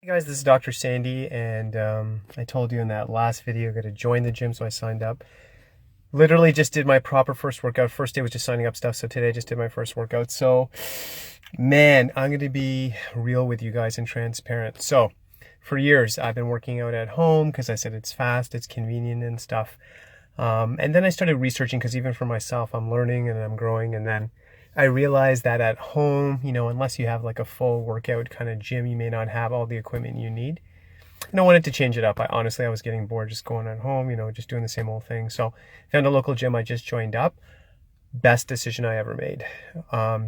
Hey guys, this is Dr. Sandy, and I told you in that last video I got to join the gym, so I signed up. Literally just did my proper first workout. First day was just signing up stuff, so today I just did my first workout. So, man, I'm going to be real with you guys and transparent. So, for years, I've been working out at home because I said it's fast, it's convenient and stuff. And then I started researching because even for myself, I'm learning and I'm growing, and then I realized that at home, unless you have like a full workout kind of gym, you may not have all the equipment you need. And I wanted to change it up. I was getting bored just going at home, just doing the same old thing. So found a local gym I just joined up. Best decision I ever made.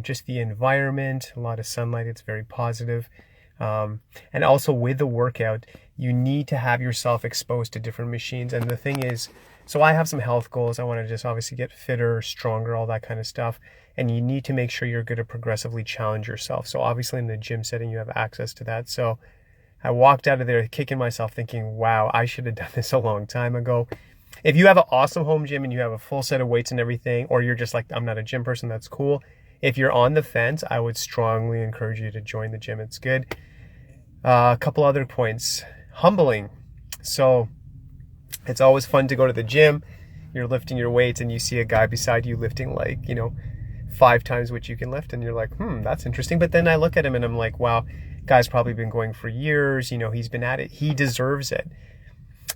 Just the environment, a lot of sunlight. It's very positive. And also with the workout, you need to have yourself exposed to different machines. And the thing is, so I have some health goals. I want to just obviously get fitter, stronger, all that kind of stuff. And you need to make sure you're going to progressively challenge yourself. So obviously in the gym setting, you have access to that. So I walked out of there kicking myself thinking, wow, I should have done this a long time ago. If you have an awesome home gym and you have a full set of weights and everything, or you're just like, I'm not a gym person, that's cool. If you're on the fence, I would strongly encourage you to join the gym. It's good. A couple other points. Humbling. So it's always fun to go to the gym. You're lifting your weights and you see a guy beside you lifting 5 times what you can lift, and you're like, that's interesting. But then I look at him and I'm like, wow, guy's probably been going for years. He's been at it. He deserves it.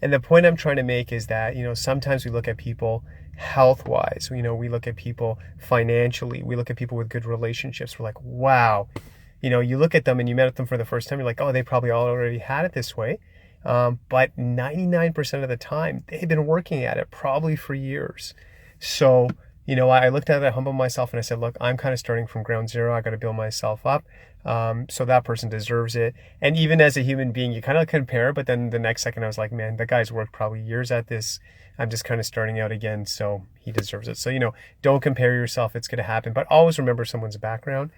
And the point I'm trying to make is that, sometimes we look at people health-wise. We look at people financially. We look at people with good relationships. We're like, wow. You look at them and you met them for the first time. You're like, oh, they probably already had it this way. But 99% of the time, they've been working at it probably for years. So, I looked at it, I humbled myself, and I said, look, I'm kind of starting from ground zero. I got to build myself up. So that person deserves it. And even as a human being, you kind of compare, but then the next second I was like, man, that guy's worked probably years at this. I'm just kind of starting out again, so he deserves it. So, don't compare yourself. It's going to happen, but always remember someone's background.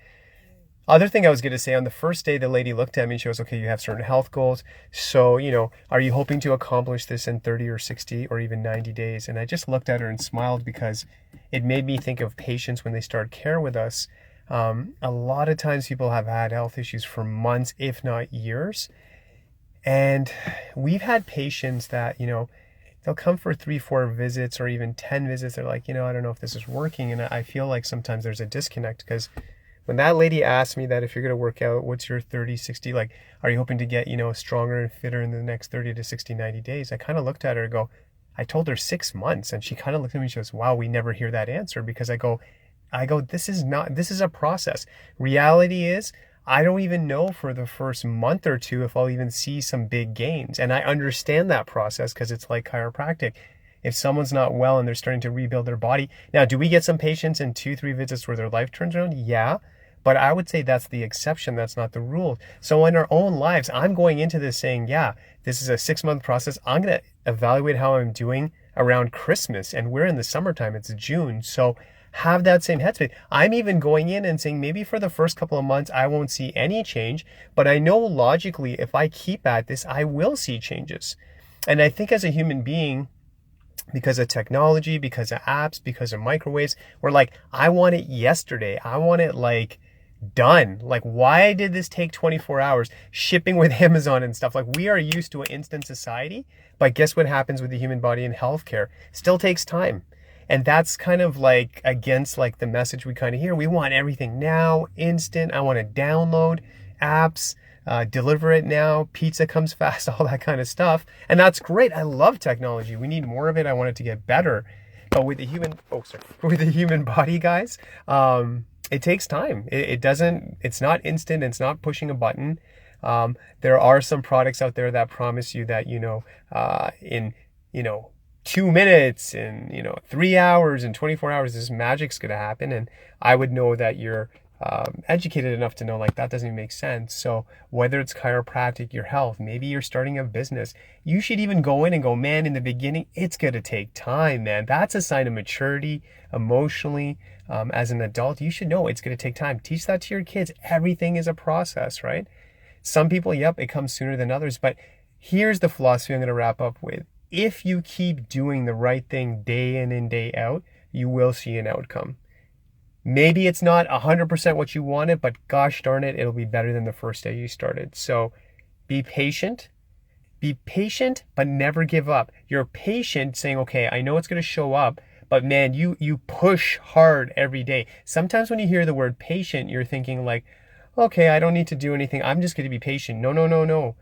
Other thing I was going to say, on the first day, the lady looked at me and she goes, okay, you have certain health goals. So, are you hoping to accomplish this in 30 or 60 or even 90 days? And I just looked at her and smiled because it made me think of patients when they start care with us. A lot of times people have had health issues for months, if not years. And we've had patients that, they'll come for 3-4 visits or even 10 visits. They're like, I don't know if this is working. And I feel like sometimes there's a disconnect because when that lady asked me that, if you're going to work out, what's your 30, 60, are you hoping to get, stronger and fitter in the next 30 to 60, 90 days? I kind of looked at her and go, I told her 6 months. And she kind of looked at me and she goes, wow, we never hear that answer, because I go, this is a process. Reality is, I don't even know for the first month or two if I'll even see some big gains. And I understand that process because it's like chiropractic. If someone's not well and they're starting to rebuild their body. Now, do we get some patients in 2-3 visits where their life turns around? Yeah. But I would say that's the exception. That's not the rule. So in our own lives, I'm going into this saying, yeah, this is a 6-month process. I'm going to evaluate how I'm doing around Christmas. And we're in the summertime. It's June. So have that same headspace. I'm even going in and saying maybe for the first couple of months, I won't see any change. But I know logically, if I keep at this, I will see changes. And I think as a human being, because of technology, because of apps, because of microwaves, we're like, I want it yesterday. I want it done. Why did this take 24 hours? Shipping with Amazon and stuff. We are used to an instant society, but guess what happens with the human body in healthcare? Still takes time. And that's kind of against the message we kind of hear. We want everything now, instant. I want to download apps, deliver it now, pizza comes fast, all that kind of stuff. And that's great. I love technology. We need more of it. I want it to get better. But with the human body, guys, it takes time. It's not instant. It's not pushing a button. There are some products out there that promise you that, in 2 minutes and, 3 hours and 24 hours, this magic's going to happen. And I would know that you're educated enough to know that doesn't even make sense. So whether it's chiropractic, your health, maybe you're starting a business, you should even go in and go, man, in the beginning, it's going to take time, man. That's a sign of maturity emotionally. As an adult, you should know it's going to take time. Teach that to your kids. Everything is a process, right? Some people, yep, it comes sooner than others. But here's the philosophy I'm going to wrap up with. If you keep doing the right thing day in and day out, you will see an outcome. Maybe it's not 100% what you wanted, but gosh darn it, it'll be better than the first day you started. So Be patient. Be patient, but never give up. You're patient saying, okay, I know it's going to show up, but man, you push hard every day. Sometimes when you hear the word patient, you're thinking like, okay, I don't need to do anything. I'm just going to be patient. No, no, no, no.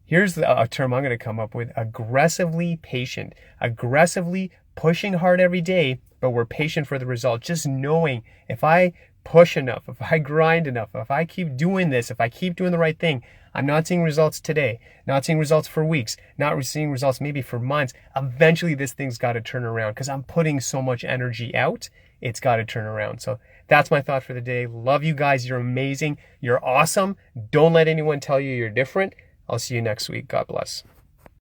Here's a term I'm going to come up with: aggressively patient. Aggressively pushing hard every day, but we're patient for the result. Just knowing if I push enough, if I grind enough, if I keep doing this, if I keep doing the right thing, I'm not seeing results today, not seeing results for weeks, not seeing results maybe for months. Eventually this thing's got to turn around because I'm putting so much energy out. It's got to turn around. So that's my thought for the day. Love you guys. You're amazing. You're awesome. Don't let anyone tell you you're different. I'll see you next week. God bless.